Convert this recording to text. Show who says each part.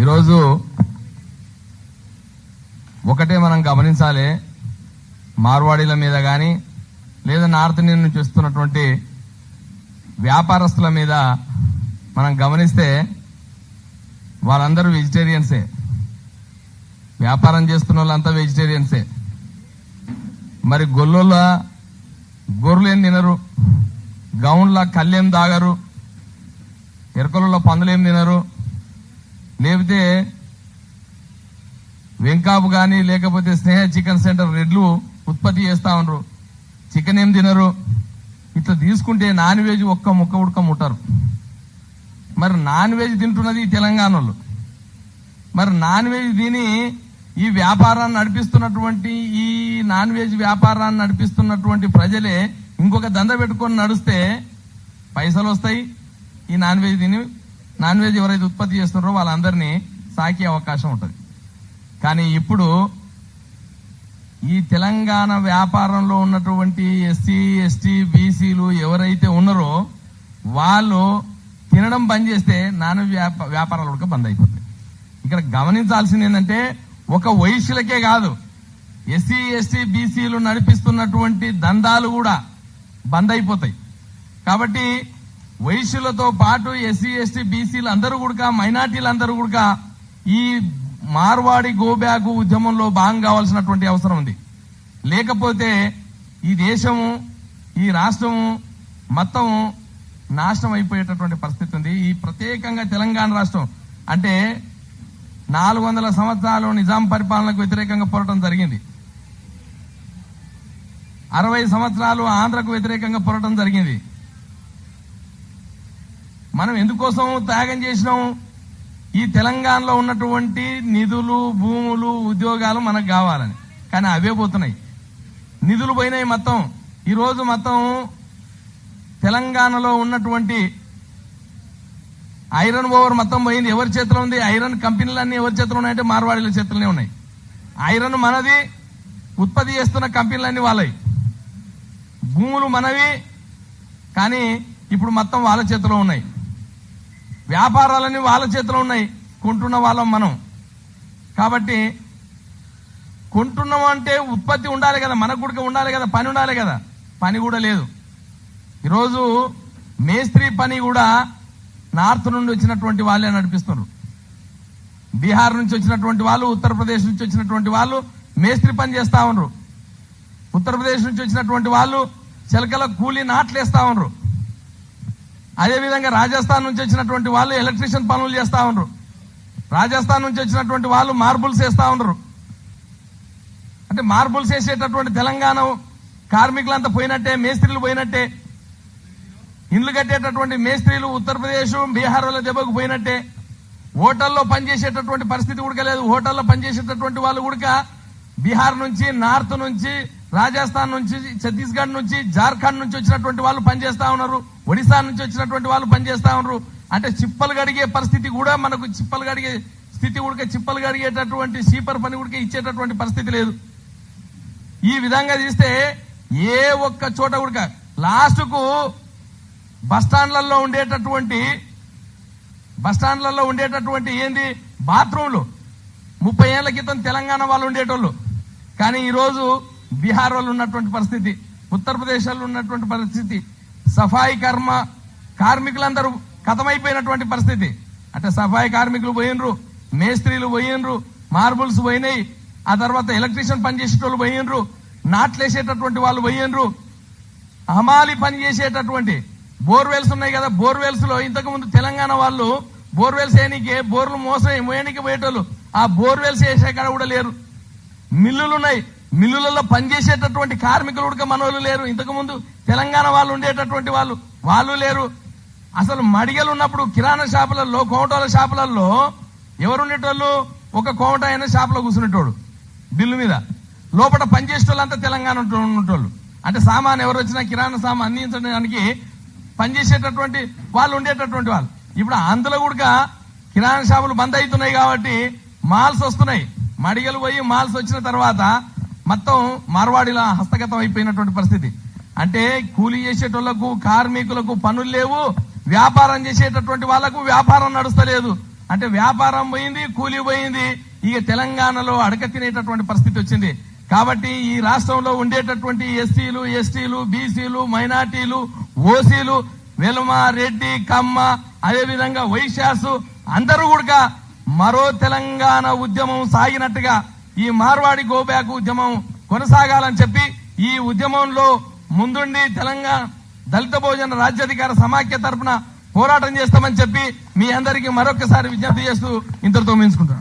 Speaker 1: ఈరోజు ఒకటే మనం గమనించాలి, మార్వాడీల మీద కానీ లేదా నార్త్ ఇండియన్ నుంచి వస్తున్నటువంటి వ్యాపారస్తుల మీద మనం గమనిస్తే వాళ్ళందరూ వెజిటేరియన్సే. వ్యాపారం చేస్తున్న వాళ్ళంతా వెజిటేరియన్సే. మరి గొల్లోళ్ళ గొర్రెలు ఏం తినరు, గౌన్ల కళ్ళేం తాగరు, ఎరకలలో పందులేం తినరు, లేకపోతే వెంకాపు కానీ లేకపోతే స్నేహ చికెన్ సెంటర్ రెడ్లు ఉత్పత్తి చేస్తా ఉన్నారు, చికెన్ ఏం తినరు. ఇట్లా తీసుకుంటే నాన్ వెజ్ ఒక్క ముక్క ఉడక ముట్టరు. మరి నాన్ వెజ్ తింటున్నది తెలంగాణలో. మరి నాన్ వెజ్ తిని ఈ వ్యాపారాన్ని నడిపిస్తున్నటువంటి ఈ నాన్ వెజ్ వ్యాపారాన్ని నడిపిస్తున్నటువంటి ప్రజలే ఇంకొక దంద పెట్టుకొని నడిస్తే పైసలు వస్తాయి. ఈ నాన్ వెజ్ తిని నాన్ వెజ్ ఎవరైతే ఉత్పత్తి చేస్తున్నారో వాళ్ళందరినీ సాకే అవకాశం ఉంటుంది. కానీ ఇప్పుడు ఈ తెలంగాణ వ్యాపారంలో ఉన్నటువంటి ఎస్సీ ఎస్టీ బీసీలు ఎవరైతే ఉన్నారో వాళ్ళు తినడం బంద్ చేస్తే నాన్ వెజ్ వ్యాపారాలు కూడా బంద్ అయిపోతాయి. ఇక్కడ గమనించాల్సింది ఏంటంటే ఒక వైశ్యులకే కాదు, ఎస్సీ ఎస్టీ బీసీలు నడిపిస్తున్నటువంటి దందాలు కూడా బంద్ అయిపోతాయి. కాబట్టి వైశ్యులతో పాటు ఎస్సీ ఎస్టీ బీసీలు అందరూ కూడా మైనార్టీలు అందరూ కూడా ఈ మార్వాడి గోబ్యాక్ ఉద్యమంలో భాగం కావాల్సినటువంటి అవసరం ఉంది. లేకపోతే ఈ దేశము ఈ రాష్ట్రము మొత్తం నాశనం అయిపోయేటటువంటి పరిస్థితి ఉంది. ఈ ప్రత్యేకంగా తెలంగాణ రాష్ట్రం అంటే 400 సంవత్సరాలు నిజాం పరిపాలనకు వ్యతిరేకంగా పోరాటం జరిగింది. 60 సంవత్సరాలు ఆంధ్రకు వ్యతిరేకంగా పోరాటం జరిగింది. మనం ఎందుకోసం త్యాగం చేసినాం? ఈ తెలంగాణలో ఉన్నటువంటి నిధులు, భూములు, ఉద్యోగాలు మనకు కావాలని. కానీ అవే పోతున్నాయి, నిధులు పోయినాయి మొత్తం. ఈరోజు మొత్తం తెలంగాణలో ఉన్నటువంటి ఐరన్ ఓవర్ మొత్తం పోయింది. ఎవరి చేతిలో ఉంది? ఐరన్ కంపెనీలన్నీ ఎవరి చేతిలో ఉన్నాయంటే మార్వాడీల చేతిలోనే ఉన్నాయి. ఐరన్ మనది, ఉత్పత్తి చేస్తున్న కంపెనీలన్నీ వాళ్ళవి. భూములు మనవి, కానీ ఇప్పుడు మొత్తం వాళ్ళ చేతిలో ఉన్నాయి. వ్యాపారాలన్నీ వాళ్ళ చేతిలో ఉన్నాయి, కొంటున్న వాళ్ళం మనం. కాబట్టి కొంటున్నాం అంటే ఉత్పత్తి ఉండాలి కదా, మనకు కూడా ఉండాలి కదా, పని ఉండాలి కదా. పని కూడా లేదు. ఈరోజు మేస్త్రి పని కూడా నార్త్ నుండి వచ్చినటువంటి వాళ్ళే నడిపిస్తున్నారు. బీహార్ నుంచి వచ్చినటువంటి వాళ్ళు, ఉత్తరప్రదేశ్ నుంచి వచ్చినటువంటి వాళ్ళు మేస్త్రి పని చేస్తా ఉన్నారు. ఉత్తరప్రదేశ్ నుంచి వచ్చినటువంటి వాళ్ళు చిలకల కూలీ నాట్లేస్తా ఉన్నారు. అదేవిధంగా రాజస్థాన్ నుంచి వచ్చినటువంటి వాళ్ళు ఎలక్ట్రీషియన్ పనులు చేస్తా ఉన్నారు. రాజస్థాన్ నుంచి వచ్చినటువంటి వాళ్ళు మార్బుల్స్ వేస్తా ఉన్నారు. అంటే మార్బుల్స్ వేసేటటువంటి తెలంగాణ కార్మికులంతా పోయినట్టే, మేస్త్రీలు పోయినట్టే. ఇండ్లు కట్టేటటువంటి మేస్త్రీలు ఉత్తరప్రదేశ్, బీహార్ వాళ్ళ దెబ్బకు పోయినట్టే. హోటల్లో పనిచేసేటటువంటి పరిస్థితి కూడా లేదు. హోటల్లో పనిచేసేటటువంటి వాళ్ళు కూడా బీహార్ నుంచి, నార్త్ నుంచి, రాజస్థాన్ నుంచి, ఛత్తీస్గఢ్ నుంచి, జార్ఖండ్ నుంచి వచ్చినటువంటి వాళ్ళు పనిచేస్తా ఉన్నారు. ఒడిశా నుంచి వచ్చినటువంటి వాళ్ళు పనిచేస్తా ఉన్నారు. అంటే చిప్పలు గడిగే పరిస్థితి కూడా మనకు, చిప్పలు గడిగే స్థితి కూడా, చిప్పలు గడిగేటటువంటి సీపర్ పని కూడా ఇచ్చేటటువంటి పరిస్థితి లేదు. ఈ విధంగా తీస్తే ఏ ఒక్క చోట కూడా లాస్ట్ కు బస్టాండ్లలో ఉండేటటువంటి ఏంది బాత్రూంలు 30 ఏళ్ల క్రితం తెలంగాణ వాళ్ళు ఉండేటోళ్ళు. కానీ ఈరోజు బీహార్ వాళ్ళు ఉన్నటువంటి పరిస్థితి, ఉత్తరప్రదేశ్ వాళ్ళు ఉన్నటువంటి పరిస్థితి, సఫాయి కార్మికులందరూ కథమైపోయినటువంటి పరిస్థితి. అంటే సఫాయి కార్మికులు పోయినరు, మేస్త్రీలు పోయినరు, మార్బుల్స్ పోయినాయి, ఆ తర్వాత ఎలక్ట్రీషియన్ పని చేసేటోళ్ళు పోయినరు, నాట్లేసేటటువంటి వాళ్ళు పోయినరు, హమాలి పని చేసేటటువంటి బోర్వెల్స్ ఉన్నాయి కదా, బోర్వెల్స్ లో ఇంతకు ముందు తెలంగాణ వాళ్ళు బోర్వెల్స్ వేయనికే, బోర్లు మోయనికి పోయేటోళ్ళు, ఆ బోర్వెల్స్ వేసే కాడ కూడా లేరు. మిల్లులు ఉన్నాయి, మిల్లులలో పనిచేసేటటువంటి కార్మికులు కూడా మనోళ్ళు లేరు. ఇంతకు ముందు తెలంగాణ వాళ్ళు ఉండేటటువంటి వాళ్ళు లేరు. అసలు మడిగలు ఉన్నప్పుడు కిరాణా షాపులలో, కోమటోల షాపులలో ఎవరు ఉండేటోళ్ళు? ఒక కోమట అయిన షాపులో కూర్చునేటోడు బిల్లు మీద. లోపల పనిచేసేటోళ్ళంతా తెలంగాణ ఉండేటోళ్ళు. అంటే సామాన్ ఎవరు వచ్చినా కిరాణా సామాన్ అందించడానికి పనిచేసేటటువంటి వాళ్ళు ఉండేటటువంటి వాళ్ళు. ఇప్పుడు అందులో కూడా కిరాణా షాపులు బంద్ అవుతున్నాయి కాబట్టి మాల్స్ వస్తున్నాయి. మడిగలు పోయి మాల్స్ వచ్చిన తర్వాత మొత్తం మార్వాడీల హస్తగతం అయిపోయినటువంటి పరిస్థితి. అంటే కూలీ చేసేటోళ్లకు, కార్మికులకు పనులు లేవు, వ్యాపారం చేసేటటువంటి వాళ్లకు వ్యాపారం నడుస్తలేదు. అంటే వ్యాపారం పోయింది, కూలి పోయింది. ఇక తెలంగాణలో అడక తినేటటువంటి పరిస్థితి వచ్చింది. కాబట్టి ఈ రాష్ట్రంలో ఉండేటటువంటి ఎస్టీలు, బీసీలు, మైనార్టీలు, ఓసీలు, వెలుమ, రెడ్డి, కమ్మ, అదేవిధంగా వైశ్యాసు అందరూ కూడా మరో తెలంగాణ ఉద్యమం సాగినట్టుగా ఈ మార్వాడి గోబ్యాక్ ఉద్యమం కొనసాగాలని చెప్పి ఈ ఉద్యమంలో ముందుండి తెలంగాణ దళిత బహుజన రాజ్యాధికార సమాఖ్య తరఫున పోరాటం చేస్తామని చెప్పి మీ అందరికీ మరొకసారి విజ్ఞప్తి చేస్తూ ఇంతటితో ముగించుకుంటున్నాను.